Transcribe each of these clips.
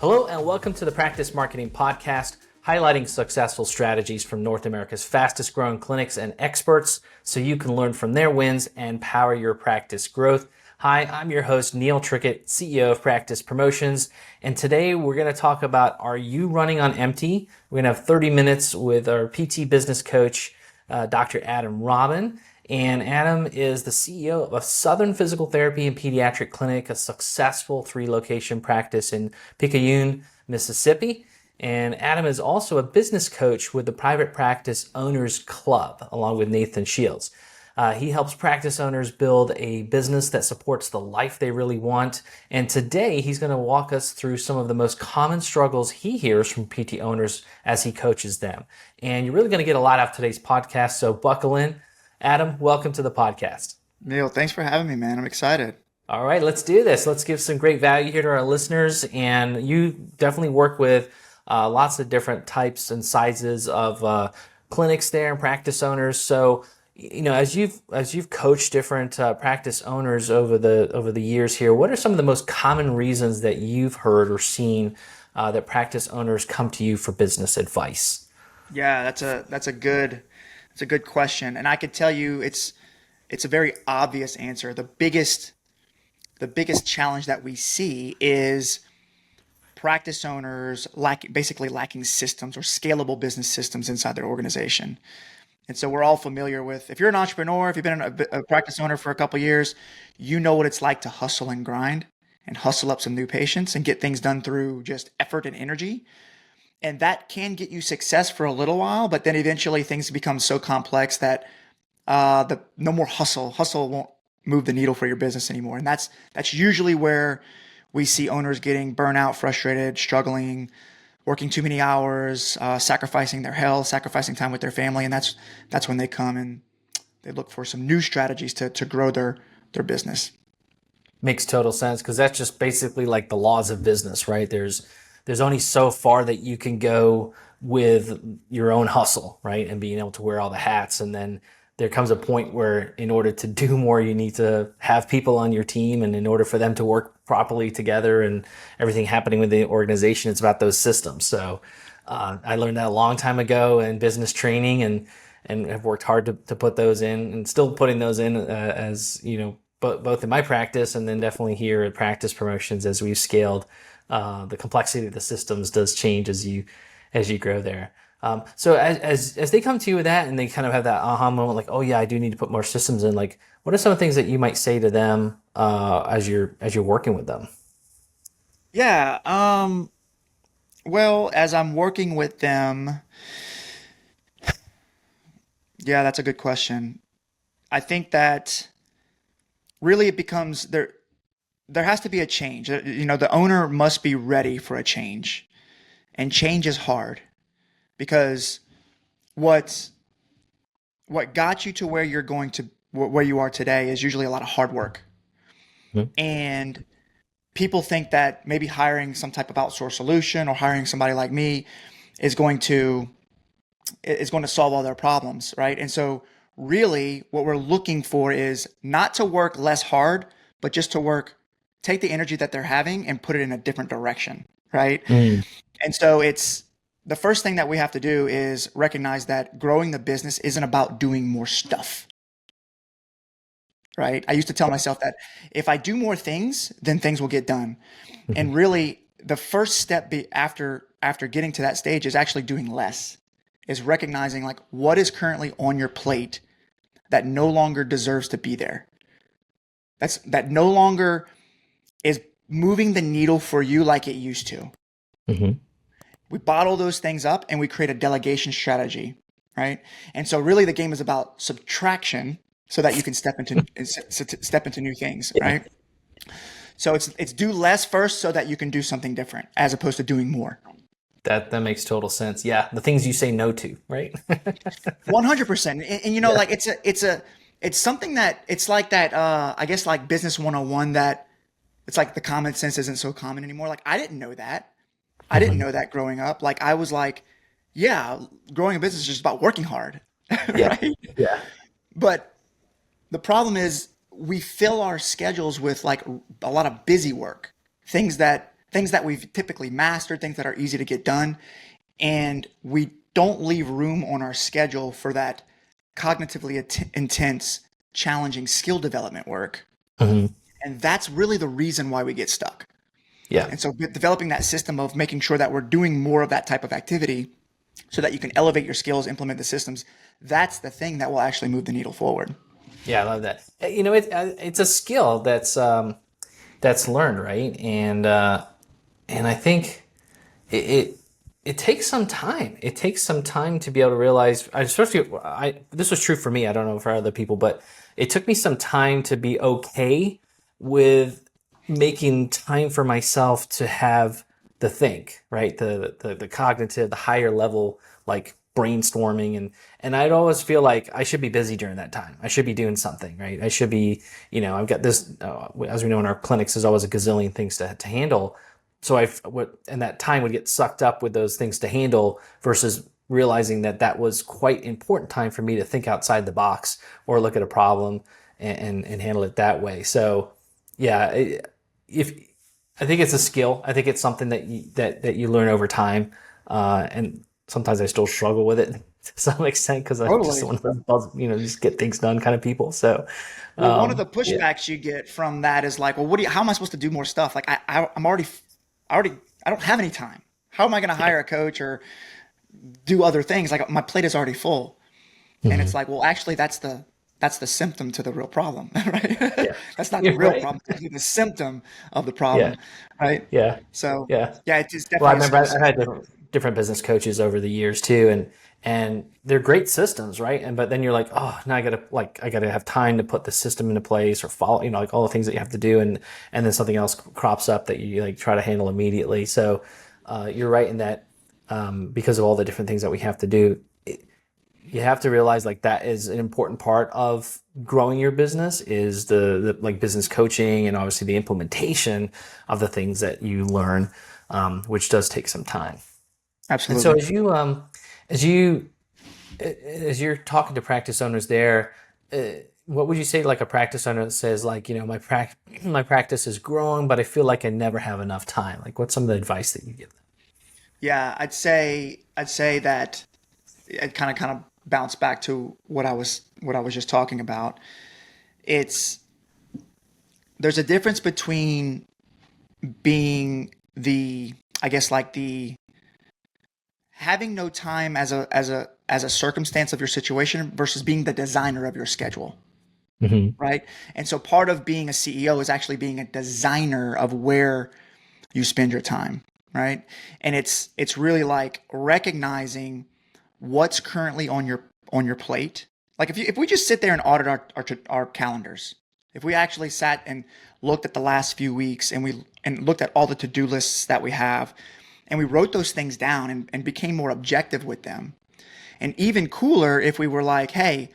Hello and welcome to the Practice Marketing Podcast, highlighting successful strategies from North America's fastest growing clinics and experts so you can learn from their wins and power your practice growth. Hi, I'm your host, Neil Trickett, CEO of Practice Promotions, and today we're going to talk about, are you running on empty? We're going to have 30 minutes with our PT business coach, Dr. Adam Robin. And Adam is the CEO of Southern Physical Therapy and Pediatric Clinic, a successful 3-location practice in Picayune, Mississippi. And Adam is also a business coach with the Private Practice Owners Club, along with Nathan Shields. He helps practice owners build a business that supports the life they really want. And today he's going to walk us through some of the most common struggles he hears from PT owners as he coaches them. And you're really going to get a lot out of today's podcast, so buckle in. Adam, welcome to the podcast. Neil, thanks for having me, man. I'm excited. All right, let's do this. Let's give some great value here to our listeners. And you definitely work with lots of different types and sizes of clinics there and practice owners. So, you know, as you've coached different practice owners over the years here, what are some of the most common reasons that you've heard or seen that practice owners come to you for business advice? Yeah, that's a good question, and I could tell you it's a very obvious answer. The biggest challenge that we see is practice owners basically lacking systems or scalable business systems inside their organization. And so we're all familiar with, if you're an entrepreneur, if you've been a practice owner for a couple of years, you know what it's like to hustle and grind and hustle up some new patients and get things done through just effort and energy. And that can get you success for a little while, but then eventually things become so complex that no more hustle. Hustle won't move the needle for your business anymore. And that's usually where we see owners getting burnout, frustrated, struggling, working too many hours, sacrificing their health, sacrificing time with their family. And that's when they come and they look for some new strategies to grow their business. Makes total sense, because that's just basically like the laws of business, right? There's only so far that you can go with your own hustle, right? And being able to wear all the hats. And then there comes a point where in order to do more, you need to have people on your team. And in order for them to work properly together and everything happening with the organization, it's about those systems. So I learned that a long time ago in business training and have worked hard to put those in and still putting those in as, you know, both in my practice and then definitely here at Practice Promotions as we've scaled. The complexity of the systems does change as you grow there. So as they come to you with that and they kind of have that aha moment, like, oh yeah, I do need to put more systems in. Like, what are some of the things that you might say to them as you're working with them? Yeah. Well, as I'm working with them, yeah, that's a good question. I think that really it becomes there has to be a change. You know, the owner must be ready for a change. And change is hard because what got you to where where you are today is usually a lot of hard work. Mm-hmm. And people think that maybe hiring some type of outsourced solution or hiring somebody like me is going to solve all their problems, right? And so really what we're looking for is not to work less hard, but just to take the energy that they're having and put it in a different direction, right? Mm. And so it's the first thing that we have to do is recognize that growing the business isn't about doing more stuff, right? I used to tell myself that if I do more things, then things will get done. Mm-hmm. And really the first step after getting to that stage is actually doing less, is recognizing like what is currently on your plate that no longer deserves to be there. That no longer is moving the needle for you like it used to. Mm-hmm. We bottle those things up and we create a delegation strategy, right? And so really the game is about subtraction so that you can step into new things, right? So it's do less first so that you can do something different as opposed to doing more. That makes total sense. Yeah, the things you say no to, right? 100%. And you know, like it's something that it's like that. I guess like business 101 that it's like the common sense isn't so common anymore. Like I didn't know that. I didn't know that growing up. Like I was like, yeah, growing a business is just about working hard, Yeah. right? Yeah. But the problem is we fill our schedules with like a lot of busy work, things that things that we've typically mastered, things that are easy to get done, and we don't leave room on our schedule for that cognitively intense, challenging skill development work. Hmm. And that's really the reason why we get stuck. Yeah. And so developing that system of making sure that we're doing more of that type of activity so that you can elevate your skills, implement the systems, that's the thing that will actually move the needle forward. Yeah, I love that. It's a skill that's learned, right? And I think it it takes some time. It takes some time to be able to realize, especially this was true for me. I don't know for other people, but it took me some time to be okay with making time for myself to have the think, right? The cognitive, the higher level, like brainstorming, and I'd always feel like I should be busy during that time. I should be doing something, right? I should be, I've got this, as we know in our clinics, there's always a gazillion things to handle. So and that time would get sucked up with those things to handle versus realizing that that was quite important time for me to think outside the box or look at a problem and handle it that way. So yeah, if I think it's a skill. I think it's something that you learn over time. And sometimes I still struggle with it to some extent because I'm just Totally. one of those, just get things done kind of people. So, Well, one of the yeah, pushbacks you get from that is like, well, how am I supposed to do more stuff? Like I don't have any time. How am I going to yeah, hire a coach or do other things? Like my plate is already full. And hmm, it's like, well, actually that's the symptom to the real problem, right? yeah, That's not the you're real right. problem. It's the symptom of the Yeah, problem, right? yeah, So yeah. yeah, it is Well, I definitely a remember skill I've set. had different business coaches over the years too, and they're great systems, right? And but then you're like, oh, now I gotta have time to put the system into place or follow, like all the things that you have to do, and then something else crops up that you like try to handle immediately. So you're right in that because of all the different things that we have to do, you have to realize like that is an important part of growing your business is the like business coaching and obviously the implementation of the things that you learn, which does take some time. And so Absolutely. as you as you're talking to practice owners there, what would you say to like a practice owner that says like, my practice is growing, but I feel like I never have enough time? Like, what's some of the advice that you give them? Yeah, I'd say that it kind of bounce back to what I was just talking about. It's there's a difference between being the I guess like the having no time as a circumstance of your situation versus being the designer of your schedule, Hmm. right? And so part of being a CEO is actually being a designer of where you spend your time, right? And it's really like recognizing what's currently on your plate. Like if we just sit there and audit our calendars, if we actually sat and looked at the last few weeks and looked at all the to-do lists that we have and we wrote those things down and became more objective with them. And even cooler if we were like, hey,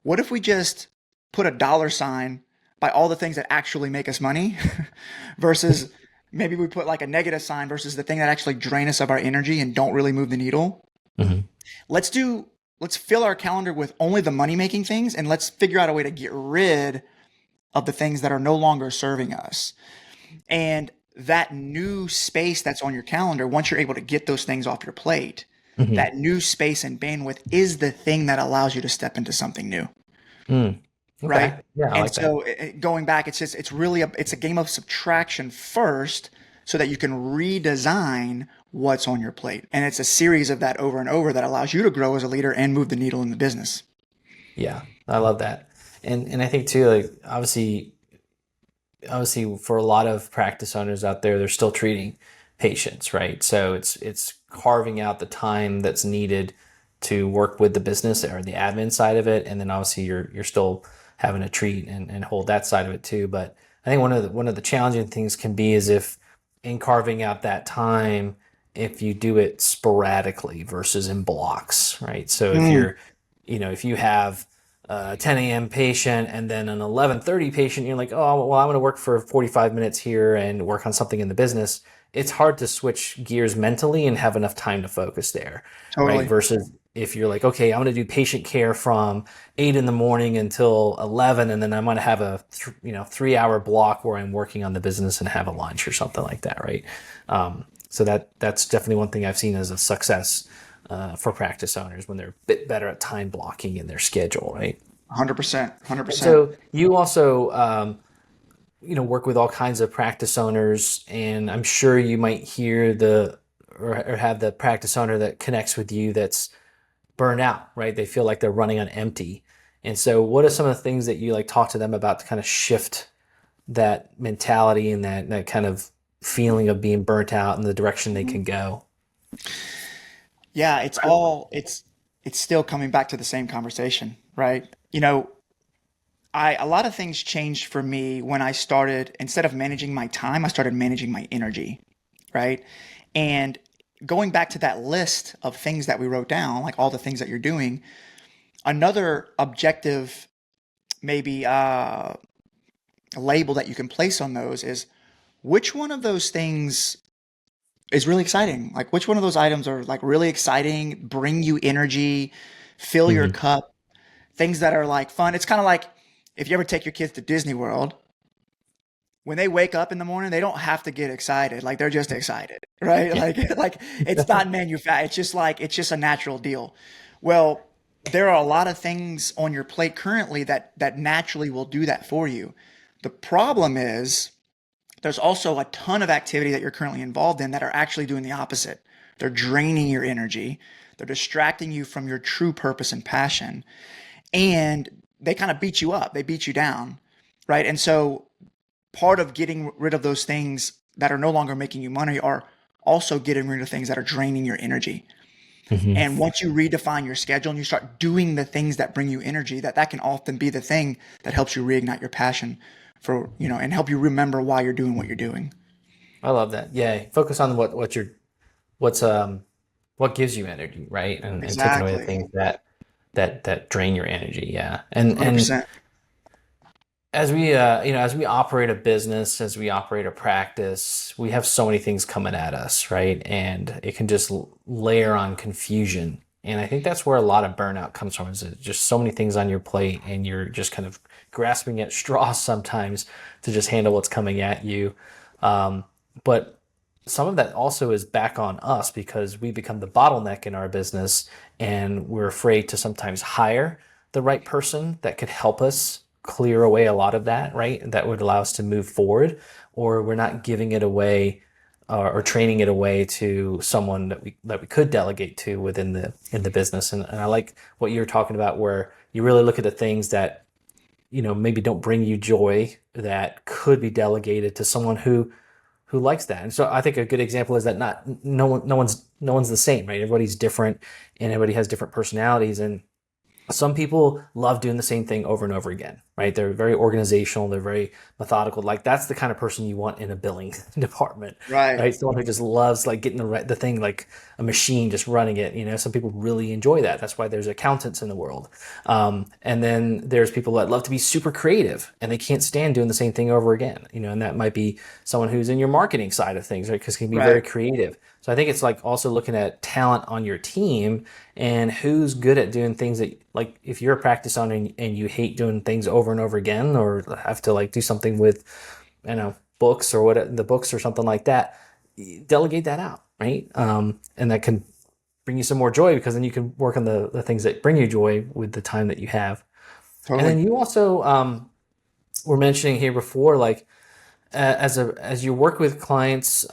what if we just put a dollar sign by all the things that actually make us money versus maybe we put like a negative sign versus the thing that actually drain us of our energy and don't really move the needle. Hmm. Let's fill our calendar with only the money making things and let's figure out a way to get rid of the things that are no longer serving us. And that new space that's on your calendar, once you're able to get those things off your plate, Hmm. that new space and bandwidth is the thing that allows you to step into something new, Mm. right? Okay. Yeah, I And like that. so going back, it's a game of subtraction first so that you can redesign what's on your plate. And it's a series of that over and over that allows you to grow as a leader and move the needle in the business. Yeah, I love that. And I think too, like obviously for a lot of practice owners out there, they're still treating patients, right? So it's carving out the time that's needed to work with the business or the admin side of it, and then obviously you're still having to treat and hold that side of it too. But I think one of the challenging things can be is if in carving out that time, if you do it sporadically versus in blocks, right? So Mm, if you have 10 a.m. patient and then an 11:30 patient, you're like, oh, well, I'm going to work for 45 minutes here and work on something in the business. It's hard to switch gears mentally and have enough time to focus there, right? totally. if you're like, okay, I'm going to do patient care from 8 in the morning until 11, and then I'm going to have a 3 hour block where I'm working on the business and have a lunch or something like that, right? So that's definitely one thing I've seen as a success for practice owners when they're a bit better at time blocking in their schedule, right? 100%, And 100%. so you also work with all kinds of practice owners, and I'm sure you might hear or have the practice owner that connects with you that's burned out, right? They feel like they're running on empty. And so what are some of the things that you like talk to them about to kind of shift that mentality and that kind of feeling of being burnt out and the direction they Mhm. can go? Yeah, it's still coming back to the same conversation, right? A lot of things changed for me when I started, instead of managing my time, I started managing my energy, right? And going back to that list of things that we wrote down, like all the things that you're doing, another objective, maybe label that you can place on those is which one of those things is really exciting? Like which one of those items are like really exciting, bring you energy, fill your Hmm. cup, things that are like fun. It's kind of like if you ever take your kids to Disney World, when they wake up in the morning, they don't have to get excited. Like they're just excited, right? Yeah. Like it's not manufactured. It's just a natural deal. Well, there are a lot of things on your plate currently that naturally will do that for you. The problem is there's also a ton of activity that you're currently involved in that are actually doing the opposite. They're draining your energy. They're distracting you from your true purpose and passion. And they kind of beat you up. They beat you down, right? And so part of getting rid of those things that are no longer making you money are also getting rid of things that are draining your energy. Hmm. And once you redefine your schedule and you start doing the things that bring you energy, that can often be the thing that helps you reignite your passion and help you remember why you're doing what you're doing. I love that. Yeah. Focus on what's what gives you energy, right? And taking away the Exactly. things that drain your energy. Yeah. And 100%. as we as we operate a business, as we operate a practice, we have so many things coming at us, right? And it can just layer on confusion. And I think that's where a lot of burnout comes from, is that just so many things on your plate and you're just kind of grasping at straws sometimes to just handle what's coming at you. But some of that also is back on us because we become the bottleneck in our business, and we're afraid to sometimes hire the right person that could help us clear away a lot of that, right? That would allow us to move forward, or we're not giving it away or training it away to someone that we could delegate to within the business. And I like what you're talking about, where you really look at the things that maybe don't bring you joy that could be delegated to someone who likes that. And so I think a good example is that no one's the same, right? Everybody's different, and everybody has different personalities. And some people love doing the same thing over and over again, right? They're very organizational, they're very methodical. Like that's the kind of person you want in a billing department, Right. right? Someone who just loves like getting the thing like a machine, just running it. Some people really enjoy that. That's why there's accountants in the world. And then there's people that love to be super creative and they can't stand doing the same thing over again. And that might be someone who's in your marketing side of things, right? Because it can be very Right. creative. So I think it's like also looking at talent on your team and who's good at doing things that, like, if you're a practice owner and you hate doing things over and over again, or have to like do something with, books or the books or something like that, delegate that out, right? And that can bring you some more joy, because then you can work on the things that bring you joy with the time that you have. And Totally. then you also were mentioning here before, like, as you work with clients,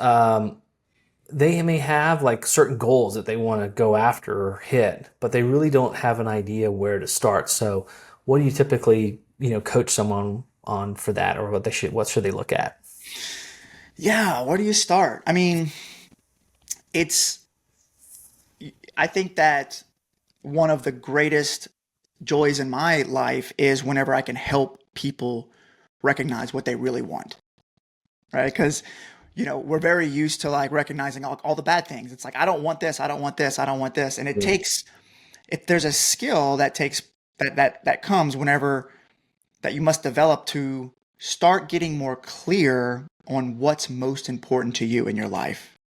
they may have like certain goals that they want to go after or hit, but they really don't have an idea where to start. So what do you typically, coach someone on for that, or what should they look at? Yeah. Where do you start? I mean, it's, I think that one of the greatest joys in my life is whenever I can help people recognize what they really want, right? Because, we're very used to like recognizing all the bad things. It's like, I don't want this, I don't want this, I don't want this. And Yeah. if there's a skill that takes, that comes whenever that you must develop to start getting more clear on what's most important to you in your life,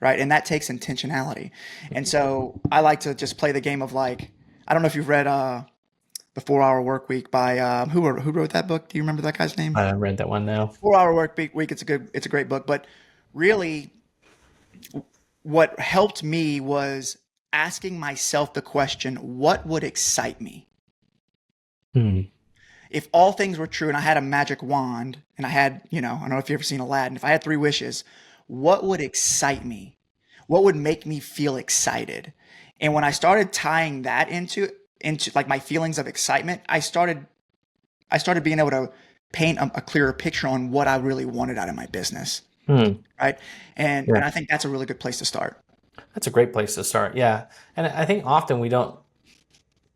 right? And that takes intentionality. And so I like to just play the game of like, I don't know if you've read The 4 Hour Work Week by who wrote that book? Do you remember that guy's name? I read that one now. 4 Hour Work Week. It's a great book. But really, what helped me was asking myself the question, what would excite me? Hmm. If all things were true and I had a magic wand and I had, I don't know if you've ever seen Aladdin, if I had 3 wishes, what would excite me? What would make me feel excited? And when I started tying that into like my feelings of excitement, I started being able to paint a clearer picture on what I really wanted out of my business. Hmm. Right. And Yeah. I think that's a really good place to start. That's a great place to start. Yeah. And I think often we don't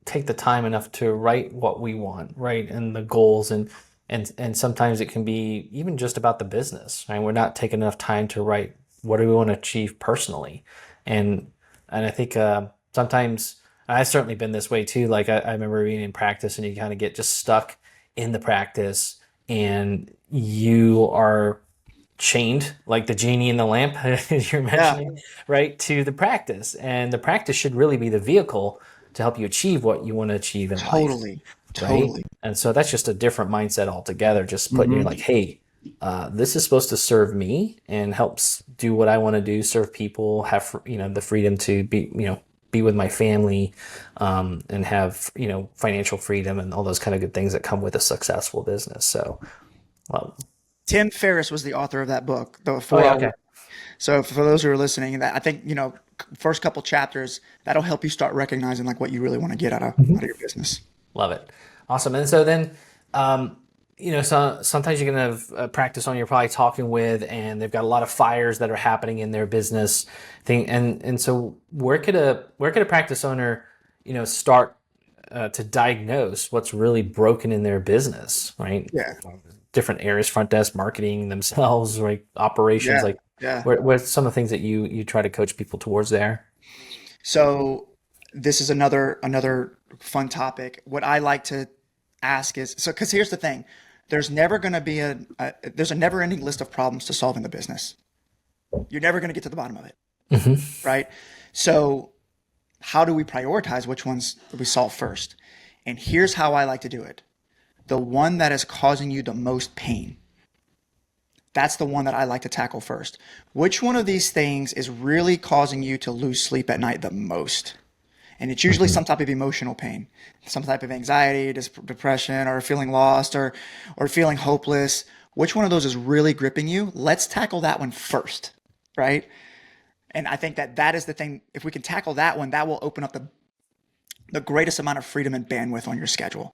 take the time enough to write what we want, right? And the goals and sometimes it can be even just about the business, right? We're not taking enough time to write what do we want to achieve personally. And I think sometimes I've certainly been this way too. Like I remember being in practice and you kind of get just stuck in the practice and you are chained like the genie in the lamp as you're mentioning, right, to the practice. And the practice should really be the vehicle to help you achieve what you want to achieve in life, right? Totally. And so that's just a different mindset altogether. Just putting you like, hey, this is supposed to serve me and helps do what I want to do, serve people, have the freedom to be with my family, and have financial freedom and all those kind of good things that come with a successful business. So, Tim Ferriss was the author of that book, The oh 4 yeah, Hour. okay, So for those who are listening, that I think first couple chapters that'll help you start recognizing like what you really want to get out of your business. love it, awesome. And so then, so sometimes you're gonna have a practice owner you're probably talking with, and they've got a lot of fires that are happening in their business thing, and so where could a practice owner, start to diagnose what's really broken in their business, right? Yeah. Different areas, front desk, marketing themselves, right? Operations, like Yeah. what's some of the things that you try to coach people towards there? So this is another fun topic. What I like to ask is, because here's the thing, there's never going to be there's a never ending list of problems to solve in the business. You're never going to get to the bottom of it. Right. So how do we prioritize which ones we solve first? And here's how I like to do it. The one that is causing you the most pain. That's the one that I like to tackle first. Which one of these things is really causing you to lose sleep at night the most? And it's usually some type of emotional pain, some type of anxiety, depression, or feeling lost, or feeling hopeless. Which one of those is really gripping you? Let's tackle that one first, right? And I think that is the thing. If we can tackle that one, that will open up the greatest amount of freedom and bandwidth on your schedule.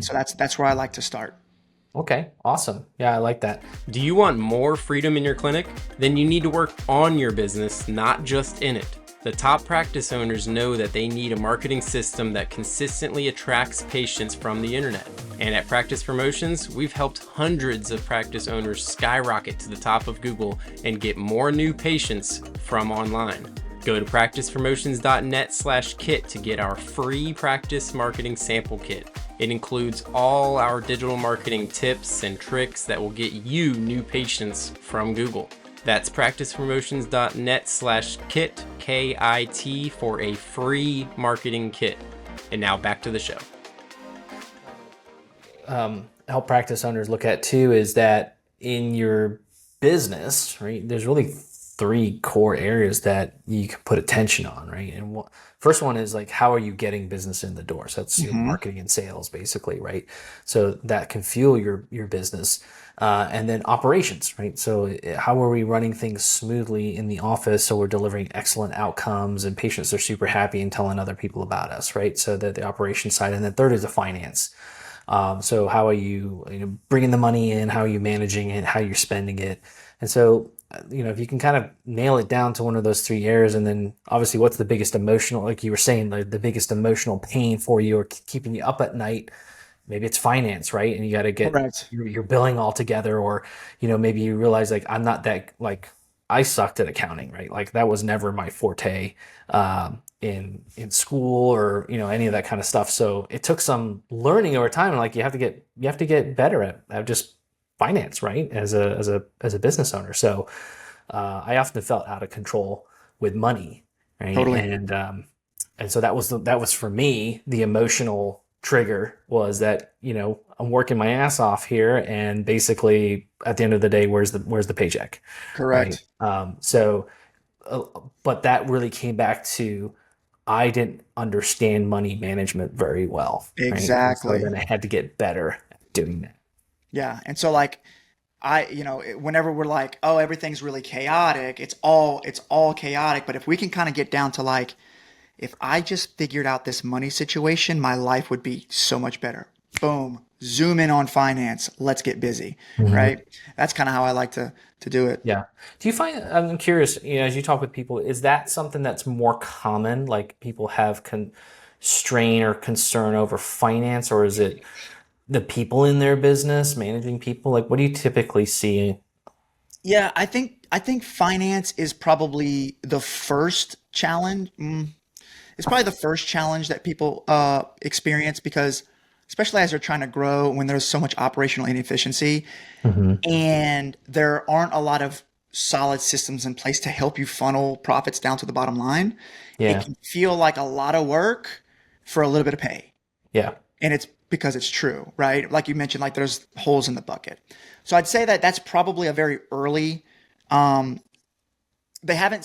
So that's where I like to start. Okay, awesome. Yeah, I like that. Do you want more freedom in your clinic? Then you need to work on your business, not just in it. The top practice owners know that they need a marketing system that consistently attracts patients from the internet. And at Practice Promotions, we've helped hundreds of practice owners skyrocket to the top of Google and get more new patients from online. Go to practicepromotions.net/kit to get our free practice marketing sample kit. It includes all our digital marketing tips and tricks that will get you new patients from Google. That's practicepromotions.net/kit, KIT, for a free marketing kit. And now back to the show. Help practice owners look at too is that in your business, right, there's really 3 core areas that you can put attention on, right? And first one is like, how are you getting business in the door? So that's your marketing and sales, basically, right? So that can fuel your business. And then operations, right? So how are we running things smoothly in the office so we're delivering excellent outcomes and patients are super happy and telling other people about us, right? So that the operation side. And then third is the finance. So how are you, bringing the money in? How are you managing it? How you're spending it? And so, if you can kind of nail it down to one of those 3 areas, and then obviously what's the biggest emotional, like you were saying, the biggest emotional pain for you or keeping you up at night, maybe it's finance, right? And you got to get your billing all together, or, maybe you realize like, I'm not that, like I sucked at accounting, right? Like that was never my forte, in school or, any of that kind of stuff. So it took some learning over time. And like, you have to get better at just finance, right? As a business owner. So, I often felt out of control with money, right? Totally. And so that was for me the emotional trigger was that I'm working my ass off here, and basically at the end of the day, where's the paycheck, right? Correct. Uh, but that really came back to I didn't understand money management very well, right? And so Exactly. then I had to get better at doing that. Yeah. And so like whenever we're like, oh, everything's really chaotic, it's all chaotic. But if we can kind of get down to like, if I just figured out this money situation, my life would be so much better. Boom. Zoom in on finance. Let's get busy. Mhm. Right. That's kind of how I like to do it. Yeah. Do you find, I'm curious, as you talk with people, is that something that's more common? Like people have strain or concern over finance, or is it the people in their business, managing people? Like, what do you typically see? Yeah, I think finance is probably the first challenge. It's probably the first challenge that people experience because, especially as they're trying to grow, when there's so much operational inefficiency Hmm. and there aren't a lot of solid systems in place to help you funnel profits down to the bottom line, it Yeah. can feel like a lot of work for a little bit of pay. Yeah. And it's because it's true, right? Like you mentioned, like there's holes in the bucket. So I'd say that that's probably a very early. Um, they haven't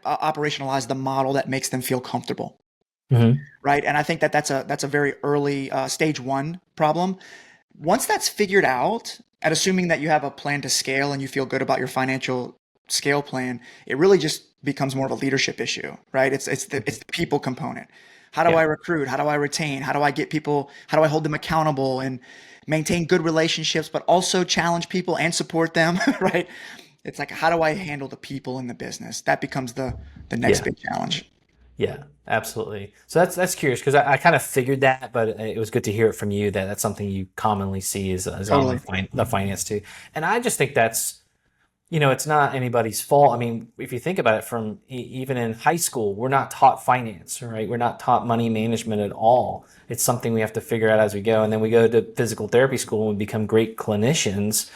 operationalized the model that makes them feel comfortable, Hmm. right? And I think that that's a very early stage one problem. Once that's figured out, and assuming that you have a plan to scale and you feel good about your financial scale plan, it really just becomes more of a leadership issue, right? It's the people component. How do Yeah. I recruit? How do I retain? How do I get people? How do I hold them accountable and maintain good relationships, but also challenge people and support them, right? It's like how do I handle the people in the business? That becomes the next Yeah. big challenge. Yeah, absolutely. So that's curious because I kind of figured that, but it was good to hear it from you that that's something you commonly see is on Totally. the finance too. And I just think that's it's not anybody's fault. I mean, if you think about it, from even in high school, we're not taught finance, right? We're not taught money management at all. It's something we have to figure out as we go, and then we go to physical therapy school and become great clinicians,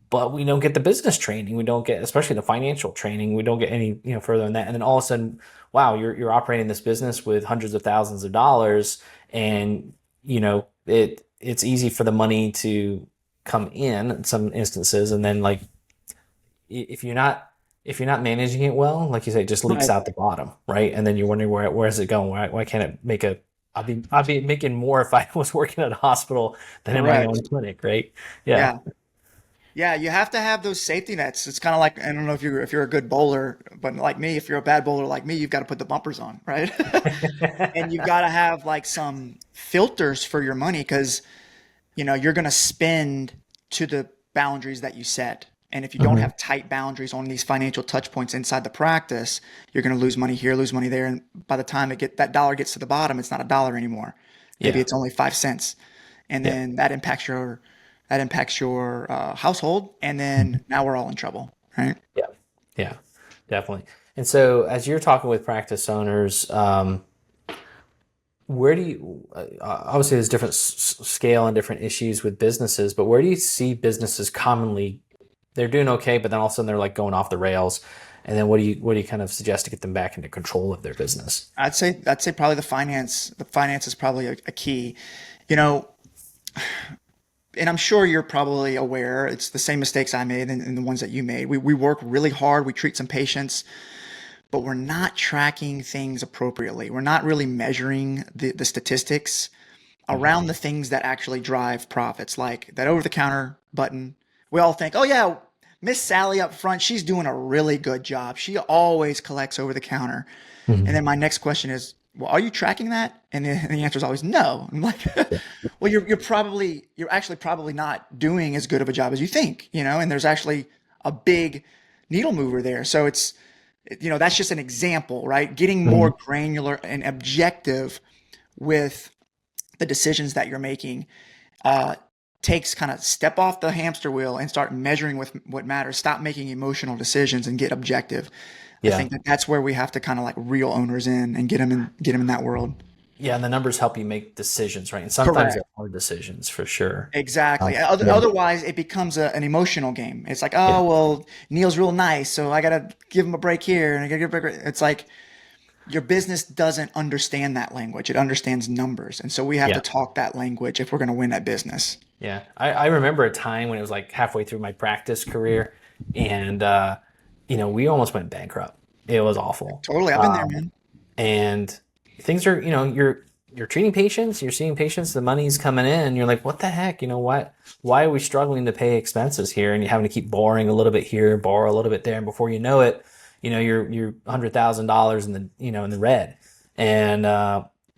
but we don't get the business training. We don't get, especially the financial training. We don't get any, further than that. And then all of a sudden, wow, you're operating this business with hundreds of thousands of dollars, and it's easy for the money to come in some instances, and then like if you're not managing it well, like you say, it just leaks Right. out the bottom, right? And then you're wondering where is it going? Why can't it make a I'd be making more if I was working at a hospital than in my own Correct. clinic, right? Yeah. Yeah. Yeah, you have to have those safety nets. It's kind of like I don't know if you're a good bowler, but like me, if you're a bad bowler like me, you've got to put the bumpers on, right? And you've got to have like some filters for your money because you're going to spend to the boundaries that you set. And if you don't Mhm. have tight boundaries on these financial touch points inside the practice, you're going to lose money here, lose money there, and by the time that dollar gets to the bottom, it's not a dollar anymore. Maybe Yeah. it's only 5 cents, and Yeah. then that impacts your household, and then now we're all in trouble, right? Yeah. Yeah. Definitely. And so, as you're talking with practice owners, where do you obviously there's different scale and different issues with businesses, but where do you see businesses commonly they're doing okay, but then all of a sudden they're like going off the rails, and then what do you kind of suggest to get them back into control of their business? I'd say probably the finance. The finance is probably a key, you know, and I'm sure you're probably aware it's the same mistakes I made and the ones that you made. We work really hard. We treat some patients, but we're not tracking things appropriately. We're not really measuring the statistics Mhm. around the things that actually drive profits, like that over the counter button. We all think, oh, yeah, Miss Sally up front, she's doing a really good job. She always collects over the counter. And then Mhm. my next question is, well, are you tracking that? And the answer is always no. I'm like, Yeah. well, you're actually probably not doing as good of a job as you think, and there's actually a big needle mover there. So that's just an example, right? Getting more Mhm. granular and objective with the decisions that you're making uh, takes kind of step off the hamster wheel and start measuring with what matters. Stop making emotional decisions and get objective. I Yeah. think that that's where we have to kind of like reel owners in and get them in that world. Yeah, and the numbers help you make decisions, right? And sometimes they're Correct. hard decisions for sure. Exactly. Yeah. Otherwise, it becomes an emotional game. It's like, Yeah. oh, well, Neil's real nice, so I got to give him a break here and I got to give him a break. It's like your business doesn't understand that language. It understands numbers. And so we have to Yeah. talk that language if we're going to win that business. Yeah. I remember a time when it was like halfway through my practice career and, we almost went bankrupt. It was awful. Totally. I've been there, man. And things are, you're treating patients, you're seeing patients, the money's coming in, you're like, what the heck? Why are we struggling to pay expenses here? And you're having to keep borrowing a little bit here, borrow a little bit there, and before you know it, you're $100,000 in the red. And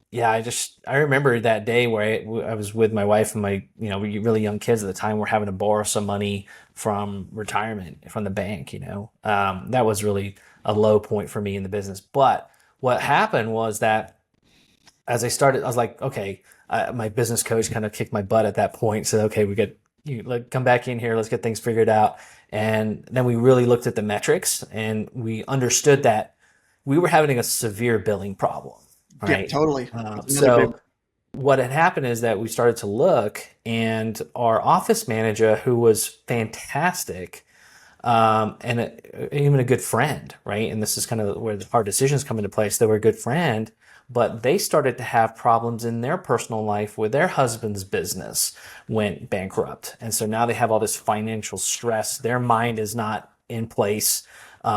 yeah, I remember that day where I was with my wife and my really young kids at the time. We're having to borrow some money from retirement from the bank. That was really a low point for me in the business. But what happened was that as I was like, okay, my business coach kind of kicked my butt at that point. So, okay, come back in here. Let's get things figured out. And then we really looked at the metrics and we understood that we were having a severe billing problem, Yeah, right? totally. That's another big. So what had happened is that we started to look, and our office manager, who was fantastic, even a good friend, right? And this is kind of where the hard decisions come into place. They were a good friend, but they started to have problems in their personal life with their husband's business went bankrupt. And so now they have all this financial stress. Their mind is not in place.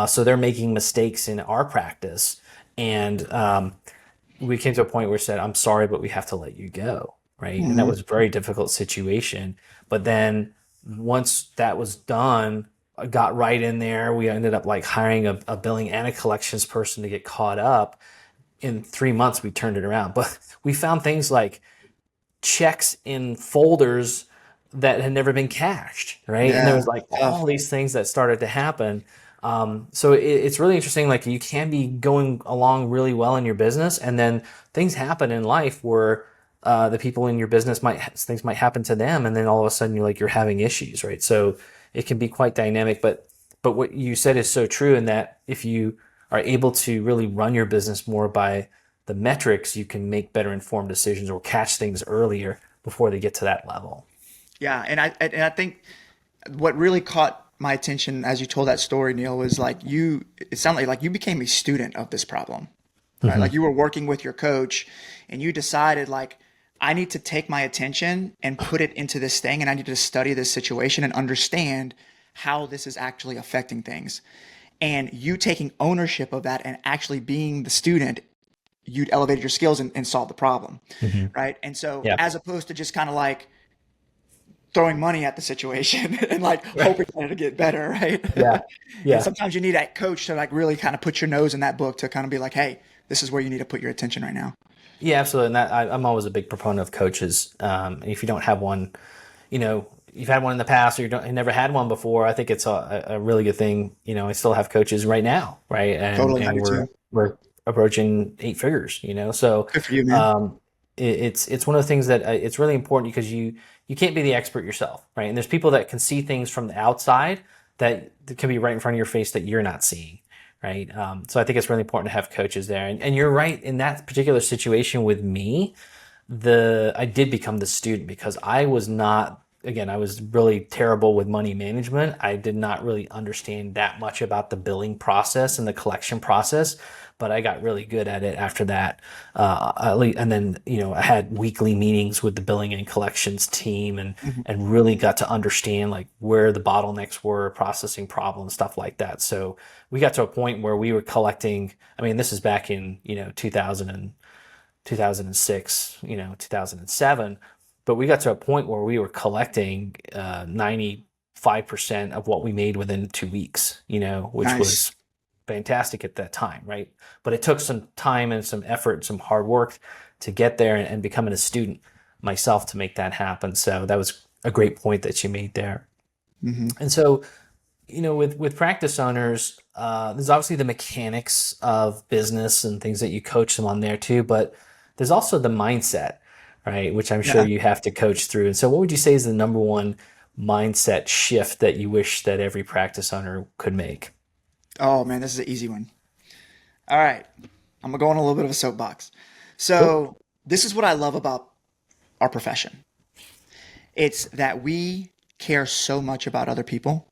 So they're making mistakes in our practice. And we came to a point where we said, I'm sorry, but we have to let you go, right? And that was a very difficult situation. But then once that was done, I got right in there. We ended up like hiring a billing and a collections person to get caught up. In 3 months, we turned it around. But we found things like checks in folders that had never been cashed, right? And there Yeah. was like Tough. all these things that started to happen. So it's really interesting. Like you can be going along really well in your business, and then things happen in life where the people in your business things might happen to them, and then all of a sudden you're having issues, right? So it can be quite dynamic. But what you said is so true in that if you are able to really run your business more by the metrics, you can make better informed decisions or catch things earlier before they get to that level. Yeah. And I think what really caught my attention as you told that story, Neil, was like it sounded like you became a student of this problem, right? Like you were working with your coach and you decided like, I need to take my attention and put it into this thing, and I need to study this situation and understand how this is actually affecting things. And you taking ownership of that and actually being the student, you'd elevated your skills and solved the problem, right? And so Yeah. as opposed to just kind of like throwing money at the situation and like hoping that it'll get better, right? Yeah. And Yeah. sometimes you need that coach to like really kind of put your nose in that book to kind of be like, hey, this is where you need to put your attention right now. Yeah, absolutely. And I'm always a big proponent of coaches. If you don't have one, you've had one in the past or you never had one before, I think it's a really good thing. I still have coaches right now, right? And, Totally, I do too. we're approaching 8 figures, So Good for you, man. it's one of the things that it's really important because you can't be the expert yourself, right? And there's people that can see things from the outside that can be right in front of your face that you're not seeing, right? So I think it's really important to have coaches there. And you're right, in that particular situation with me, I did become the student because I was not, again, I was really terrible with money management. I did not really understand that much about the billing process and the collection process, but I got really good at it after that. And then, I had weekly meetings with the billing and collections team and really got to understand like where the bottlenecks were, processing problems, stuff like that. So we got to a point where we were collecting, this is back in, 2006, 2007, but we got to a point where we were collecting 95% of what we made within 2 weeks, which Nice. was fantastic at that time, right? But it took some time and some effort, some hard work to get there and becoming a student myself to make that happen. So that was a great point that you made there. And so, with practice owners, there's obviously the mechanics of business and things that you coach them on there too, but there's also the mindset, right? Which I'm sure Yeah. you have to coach through. And so what would you say is the number one mindset shift that you wish that every practice owner could make? Oh man, this is an easy one. All right. I'm gonna go on a little bit of a soapbox. Cool. So this is what I love about our profession. It's that we care so much about other people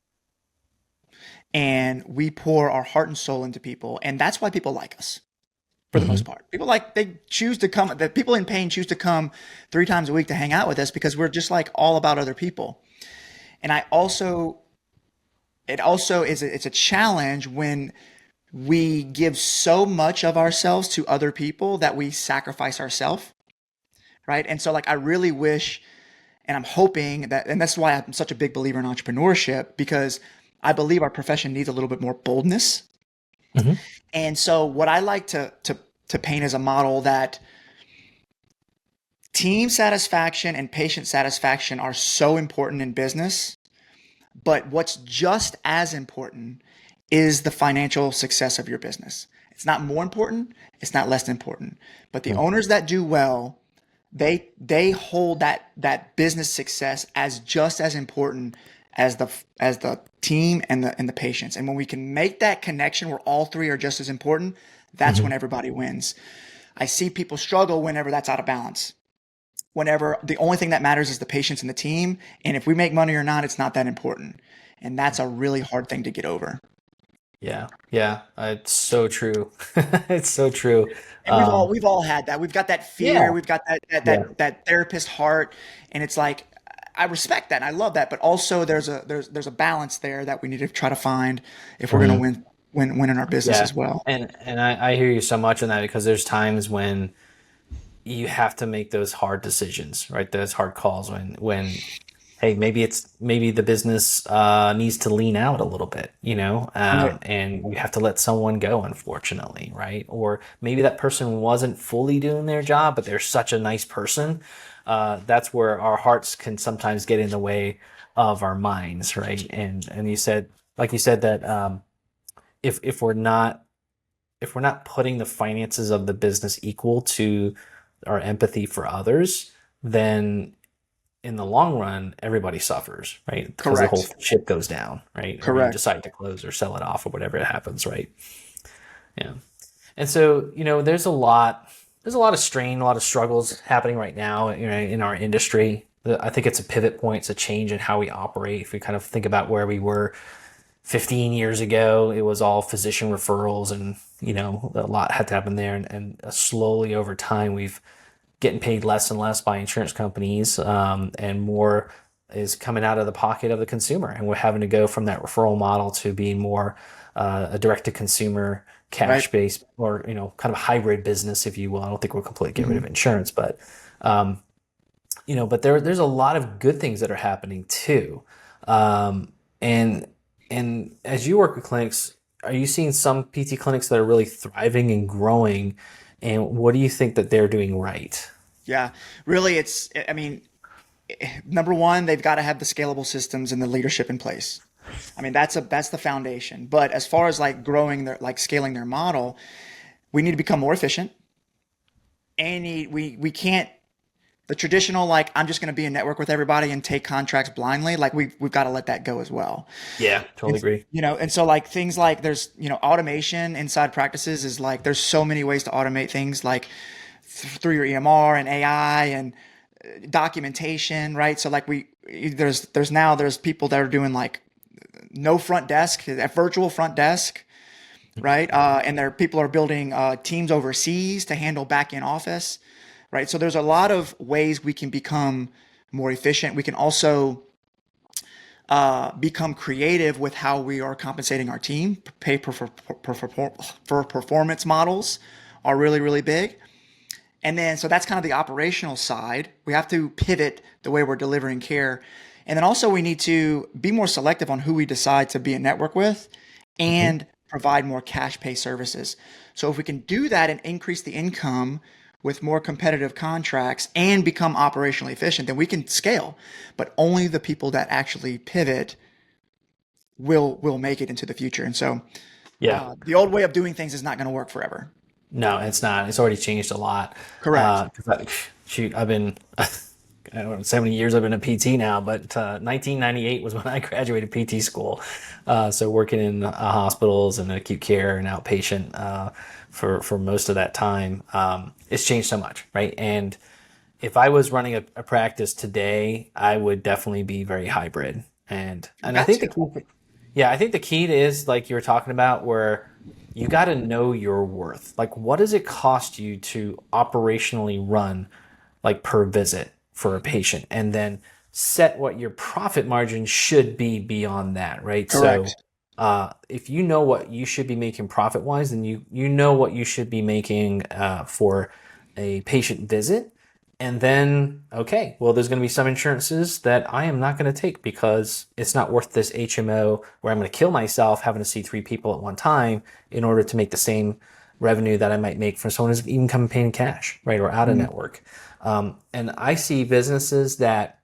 and we pour our heart and soul into people. And that's why people like us for the most part. People they choose to come, the people in pain choose to come 3 times a week to hang out with us because we're just like all about other people. And it also is, it's a challenge when we give so much of ourselves to other people that we sacrifice ourselves. Right. And so like, I really wish, and I'm hoping that, and that's why I'm such a big believer in entrepreneurship, because I believe our profession needs a little bit more boldness. And so what I like to paint as a model that team satisfaction and patient satisfaction are so important in business, but what's just as important is the financial success of your business. It's not more important, it's not less important, but the owners that do well, they hold that business success as just as important as the team and the patients. And when we can make that connection where all three are just as important, that's when everybody wins. I see people struggle whenever that's out of balance. Whenever the only thing that matters is the patients and the team, and if we make money or not, it's not that important. And that's a really hard thing to get over. Yeah, it's so true. It's so true. And we've all had that. We've got that fear. Yeah, We've got yeah. that therapist heart, and it's like I respect that and I love that, but also there's a balance there that we need to try to find if we're going to win in our business Yeah, as well. and I hear you so much on that because there's times when you have to make those hard decisions, right? Those hard calls when hey, maybe the business needs to lean out a little bit, Right. and you have to let someone go, unfortunately, right? Or maybe that person wasn't fully doing their job, but they're such a nice person. That's where our hearts can sometimes get in the way of our minds, right? And you said, like you said, that if we're not putting the finances of the business equal to our empathy for others, then in the long run, everybody suffers, right? Because the whole Correct. ship goes down, right? Or you Correct. decide to close or sell it off or whatever it happens, right? Yeah. And so, there's a lot of strain, a lot of struggles happening right now, in our industry. I think it's a pivot point, it's a change in how we operate. If we kind of think about where we were 15 years ago, it was all physician referrals and, a lot had to happen there. And slowly over time, we've getting paid less and less by insurance companies, and more is coming out of the pocket of the consumer. And we're having to go from that referral model to being more a direct to consumer Right. cash based, or, kind of hybrid business, if you will. I don't think we'll completely get rid of insurance, but, but there's a lot of good things that are happening too. And as you work with clinics, are you seeing some PT clinics that are really thriving and growing? And what do you think that they're doing right? Yeah. Really, I mean, number one, they've got to have the scalable systems and the leadership in place. I mean, that's the foundation. But as far as like scaling their model, we need to become more efficient. And we can't the traditional like I'm just going to be in network with everybody and take contracts blindly. Like we've got to let that go as well. Yeah, totally It's, agree. and so like things like there's automation inside practices is like there's so many ways to automate things like through your EMR and AI and documentation, right? So like there's people that are doing like no front desk, a virtual front desk, right? And people are building teams overseas to handle back in office, right? So there's a lot of ways we can become more efficient. We can also become creative with how we are compensating our team. Pay for performance models are really, really big. And then, so that's kind of the operational side. We have to pivot the way we're delivering care. And then also we need to be more selective on who we decide to be a network with and provide more cash pay services. So if we can do that and increase the income with more competitive contracts and become operationally efficient, then we can scale. But only the people that actually pivot will make it into the future. And so Yeah. the old way of doing things is not going to work forever. No, it's not. It's already changed a lot. Correct. 'Cause shoot, I've been I don't know how many years I've been a PT now, but 1998 was when I graduated PT school. So working in hospitals and acute care and outpatient for most of that time, it's changed so much, right? And if I was running a practice today, I would definitely be very hybrid. And I Got think to. I think the key is like you were talking about, where you got to know your worth. Like, what does it cost you to operationally run, like per visit for a patient, and then set what your profit margin should be beyond that, right? So, Correct. if you know what you should be making profit wise, then you know what you should be making for a patient visit. And then, okay, well, there's going to be some insurances that I am not going to take because it's not worth this HMO where I'm going to kill myself having to see 3 people at one time in order to make the same revenue that I might make for someone who's even coming paying cash, right, or out of network. And I see businesses that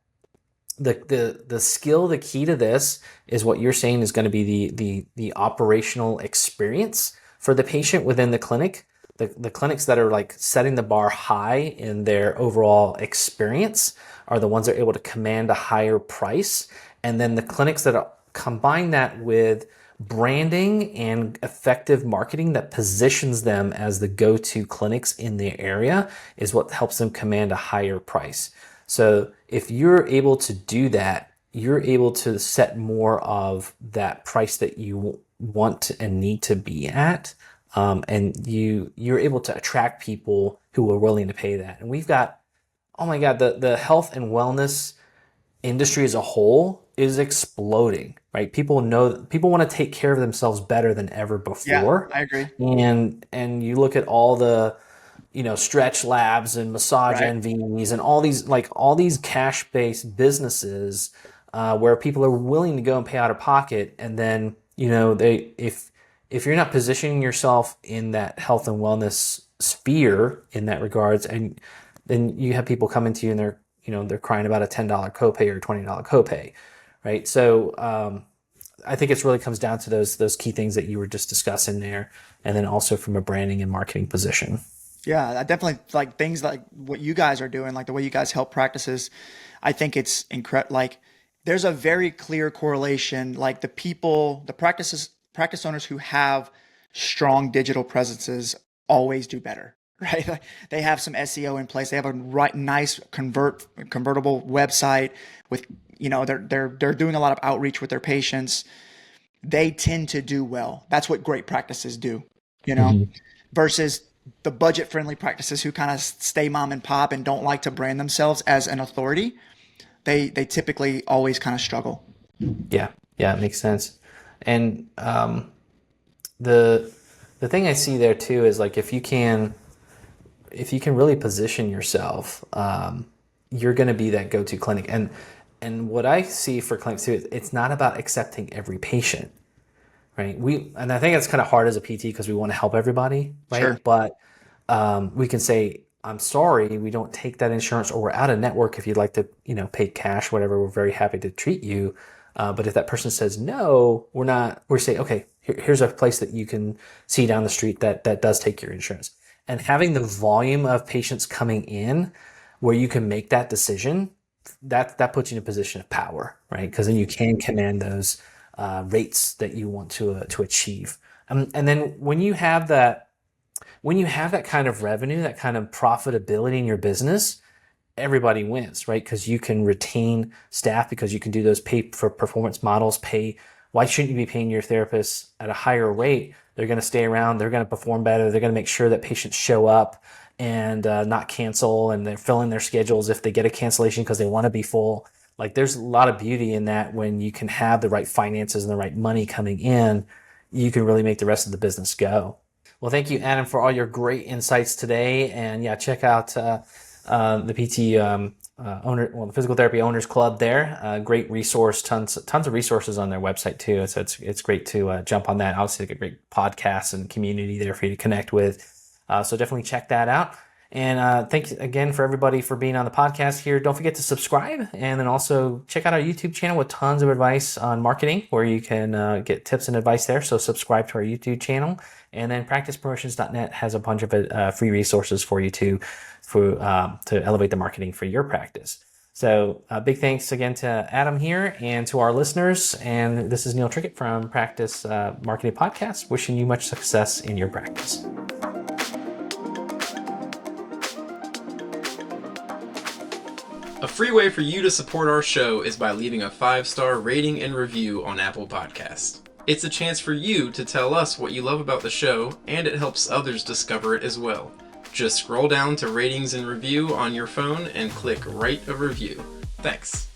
the skill, the key to this is what you're saying is going to be the operational experience for the patient within the clinic. The clinics that are like setting the bar high in their overall experience are the ones that are able to command a higher price. And then the clinics that combine that with branding and effective marketing that positions them as the go-to clinics in the area is what helps them command a higher price. So if you're able to do that, you're able to set more of that price that you want and need to be at. And you're able to attract people who are willing to pay that. And we've got, oh my God, the health and wellness industry as a whole is exploding, right? People want to take care of themselves better than ever Yeah, before. I agree. And you look at all the, stretch labs and massage Right. NVs and all these cash-based businesses where people are willing to go and pay out of pocket. And then, if you're not positioning yourself in that health and wellness sphere in that regards, and then you have people coming to you and they're crying about a $10 copay or $20 copay, right? So I think it really comes down to those key things that you were just discussing there, and then also from a branding and marketing position. Yeah, I definitely like things like what you guys are doing, like the way you guys help practices. I think it's incredible. Like, there's a very clear correlation. Like the practice owners who have strong digital presences always do better, right? Like, they have some SEO in place. They have a nice convertible website with, they're doing a lot of outreach with their patients. They tend to do well. That's what great practices do, Mhm. versus the budget friendly practices who kind of stay mom and pop and don't like to brand themselves as an authority. They typically always kind of struggle. Yeah, yeah, it makes sense. And the the thing I see there too is like if you can really position yourself, you're going to be that go-to clinic. And what I see for clinics too is it's not about accepting every patient, right? And I think it's kind of hard as a PT because we want to help everybody, Sure. right? But we can say, I'm sorry, we don't take that insurance, or we're out of network. If you'd like to, pay cash, whatever, we're very happy to treat you. But if that person says no, we're not. We're saying, okay, here's a place that you can see down the street that does take your insurance. And having the volume of patients coming in, where you can make that decision, that puts you in a position of power, right? Because then you can command those rates that you want to achieve. And then when you have that kind of revenue, that kind of profitability in your business, everybody wins, right? Because you can retain staff, because you can do those pay for performance models. Why shouldn't you be paying your therapists at a higher rate? They're going to stay around. They're going to perform better. They're going to make sure that patients show up and not cancel, and they're filling their schedules if they get a cancellation because they want to be full. Like, there's a lot of beauty in that. When you can have the right finances and the right money coming in, you can really make the rest of the business go. Well, thank you, Adam, for all your great insights today. And yeah, check out the PT the Physical Therapy Owners Club there. Great resource, tons of resources on their website too. So it's great to jump on that. Obviously, like a great podcast and community there for you to connect with. So definitely check that out. And thanks again for everybody for being on the podcast here. Don't forget to subscribe, and then also check out our YouTube channel with tons of advice on marketing, where you can get tips and advice there. So subscribe to our YouTube channel. And then practicepromotions.net has a bunch of free resources for you to elevate the marketing for your practice. So big thanks again to Adam here and to our listeners. And this is Neil Trickett from Practice Marketing Podcast, wishing you much success in your practice. A free way for you to support our show is by leaving a 5-star rating and review on Apple Podcasts. It's a chance for you to tell us what you love about the show, and it helps others discover it as well. Just scroll down to ratings and review on your phone and click write a review. Thanks.